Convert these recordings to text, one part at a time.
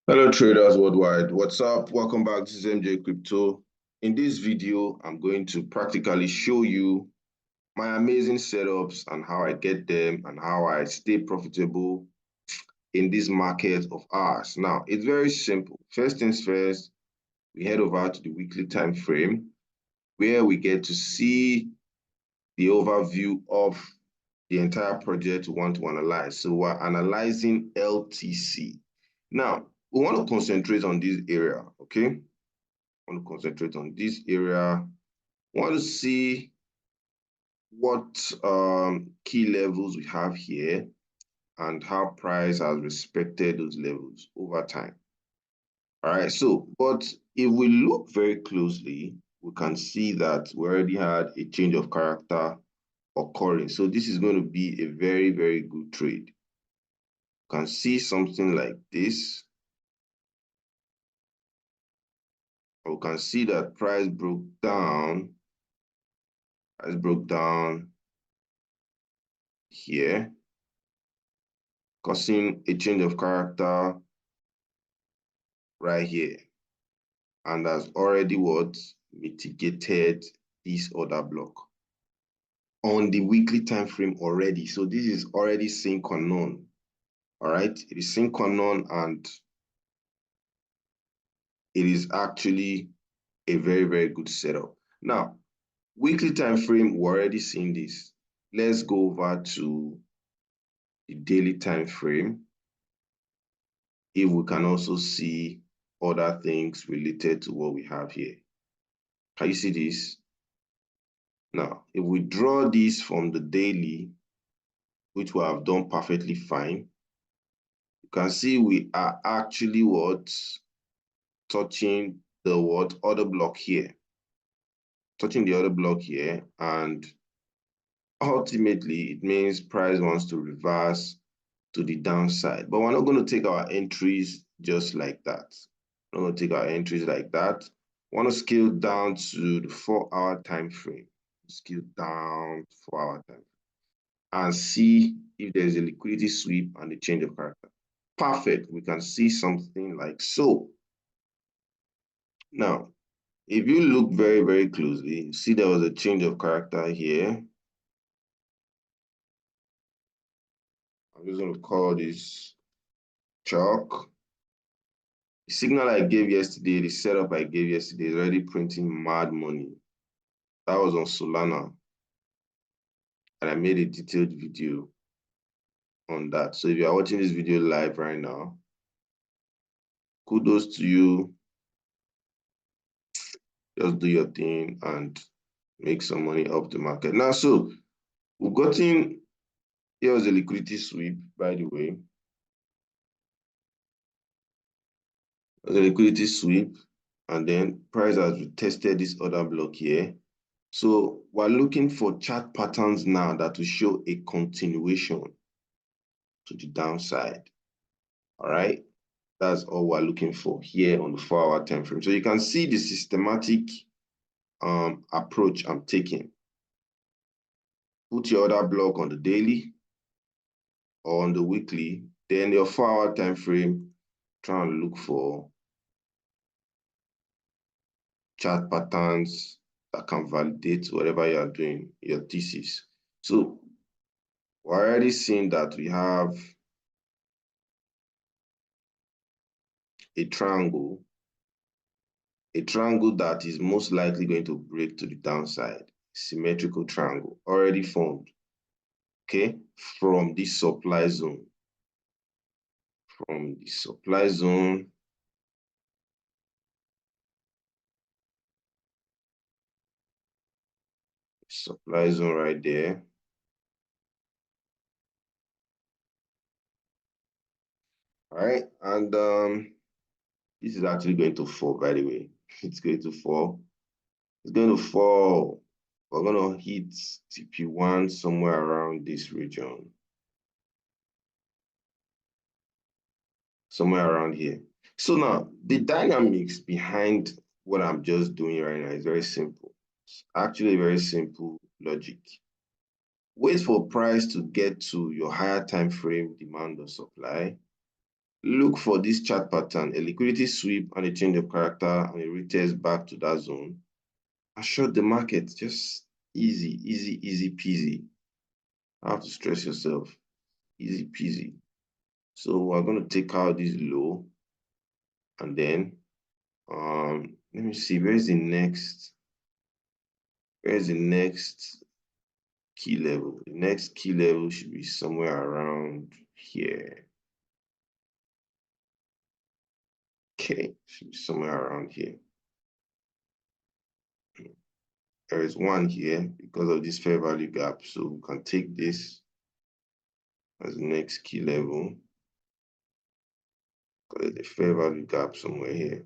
Hello traders worldwide, what's up? Welcome back. This is MJ Crypto. In this video, I'm going to practically show you my amazing setups and how I get them and how I stay profitable in this market of ours. Now, it's very simple. First things first, we head over to the weekly time frame where we get to see the overview of the entire project we want to analyze. So we're analyzing LTC. Now, we want to concentrate on this area, okay? Want to concentrate on this area. Want to see what key levels we have here and how price has respected those levels over time. All right, so, but if we look very closely, we can see that we already had a change of character occurring. So this is going to be a very, very good trade. You can see something like this. We can see that price broke down. Price broke down here, causing a change of character right here, and has already what mitigated this order block on the weekly time frame already. So this is already synchronous. All right, it is synchronous, and it is actually a very, very good setup. Now, weekly time frame, we're already seeing this. Let's go over to the daily time frame. If we can also see other things related to what we have here. Can you see this? Now, if we draw this from the daily, which we have done perfectly fine, you can see we are actually what? Touching the what? Other block here. Touching the other block here, and ultimately it means price wants to reverse to the downside. But we're not going to take our entries just like that. We're not going to take our entries like that. We want to scale down to the 4-hour time frame. Scale down to 4-hour time frame and see if there's a liquidity sweep and a change of character. Perfect. We can see something like so. Now, if you look very, very closely, you see there was a change of character here. I'm just going to call this chalk. The signal I gave yesterday, the setup I gave yesterday is already printing mad money. That was on Solana. And I made a detailed video on that. So if you are watching this video live right now, kudos to you. Just do your thing and make some money off the market. Now, so we've gotten, here was a liquidity sweep, by the way. The liquidity sweep, and then price has retested this other block here. So we're looking for chart patterns now that will show a continuation to the downside. All right, that's all we're looking for here on the 4-hour time frame. So you can see the systematic approach I'm taking. Put your other block on the daily or on the weekly, then your 4-hour time frame, try and look for chart patterns that can validate whatever you are doing, your thesis. So we're already seeing that we have a triangle that is most likely going to break to the downside, symmetrical triangle already formed, okay, from the supply zone. From the supply zone, right there. All right, and this is actually going to fall, by the way. It's going to fall. It's going to fall. We're going to hit TP1 somewhere around this region. Somewhere around here. So now, the dynamics behind what I'm just doing right now is very simple. It's actually very simple logic. Wait for price to get to your higher time frame demand or supply. look for this chart pattern, a liquidity sweep and a change of character and a retest back to that zone. I short the market, just easy, easy, easy peasy. I have to stress yourself, easy peasy. So we're going to take out this low and then let me see, where's the next key level? The next key level should be somewhere around here. Okay, should be somewhere around here. There is one here because of this fair value gap. So we can take this as the next key level. There's a fair value gap somewhere here.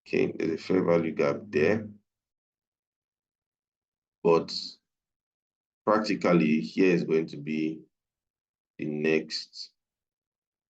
Okay, there's a fair value gap there. But practically here is going to be the next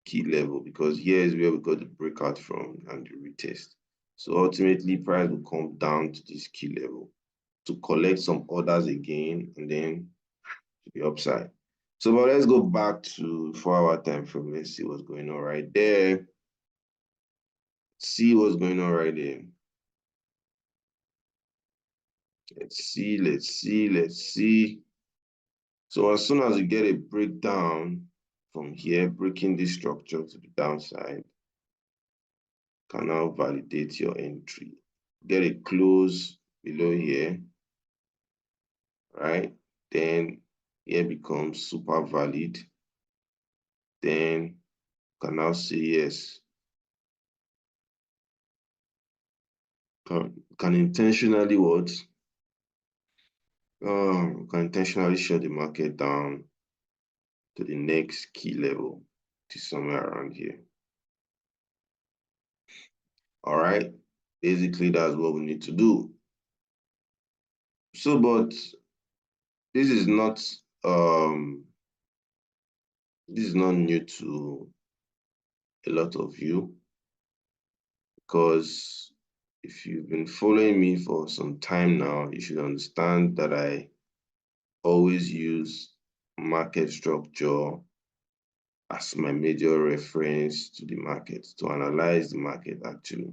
key level because here is where we got the breakout from and the retest. So ultimately price will come down to this key level to collect some orders again and then to the upside. So but let's go back to 4-hour time frame. Let's see what's going on right there. See what's going on right there. Let's see. So as soon as you get a breakdown from here, breaking this structure to the downside, can now validate your entry. Get a close below here, right? Then here becomes super valid. Then can now say yes. Can intentionally what? Can intentionally shut the market down to the next key level, to somewhere around here. All right, basically that's what we need to do. So, but this is not new to a lot of you, because if you've been following me for some time now, you should understand that I always use market structure as my major reference to the market, to analyze the market actually.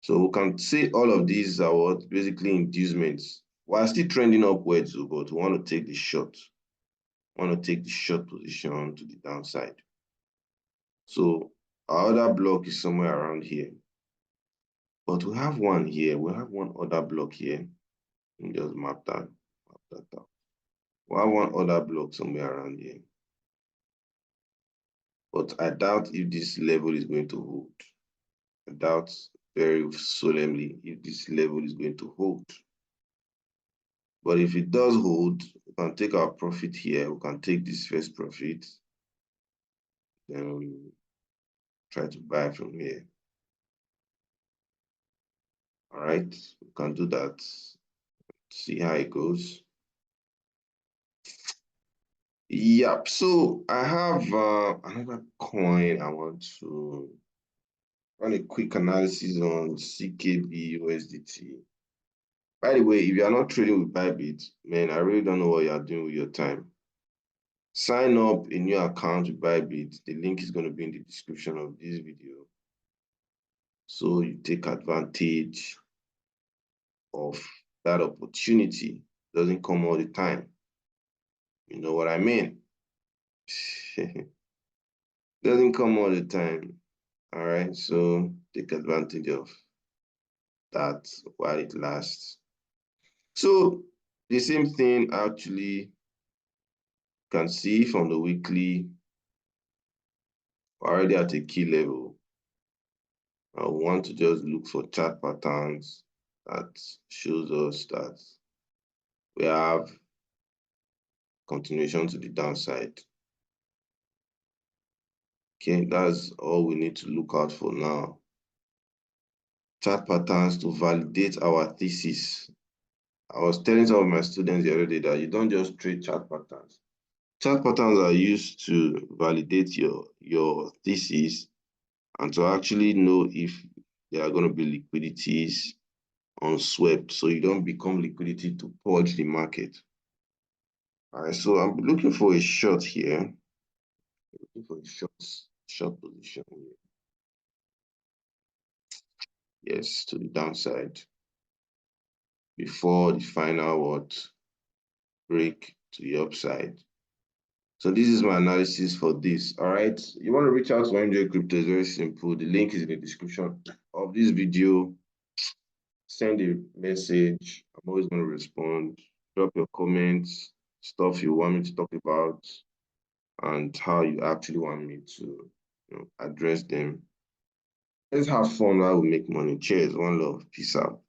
So we can say all of these are what basically inducements. We're still trending upwards, but we want to take the short. Want to take the short position to the downside. So our other block is somewhere around here. But we have one here. We have one other block here. Let me just map that out. We have one other block somewhere around here. But I doubt if this level is going to hold. I doubt very solemnly if this level is going to hold. But if it does hold, we can take our profit here. We can take this first profit. Then try to buy from here. All right, we can do that. See how it goes. Yep, so I have another coin I want to run a quick analysis on CKB USDT. By the way, if you are not trading with BYBIT, man, I really don't know what you are doing with your time. Sign up a new account with BYBIT. The link is going to be in the description of this video. So you take advantage of that opportunity. It doesn't come all the time. You know what I mean? Doesn't come all the time. All right, so take advantage of that while it lasts. So the same thing actually can see from the weekly, already at a key level. I want to just look for chart patterns that shows us that we have continuation to the downside. Okay, that's all we need to look out for now. Chart patterns to validate our thesis. I was telling some of my students the other day that you don't just trade chart patterns. Chart patterns are used to validate your thesis and to actually know if there are going to be liquidities unswept, so you don't become liquidity to purge the market. All right, so I'm looking for a short here. Looking for a short position here. Yes, to the downside before the final what break to the upside. So this is my analysis for this. All right. You want to reach out to MJ Crypto, it's very simple. The link is in the description of this video. Send a message. I'm always going to respond. Drop your comments, stuff you want me to talk about, and how you actually want me to address them. Let's have fun while we make money. Cheers. One love. Peace out.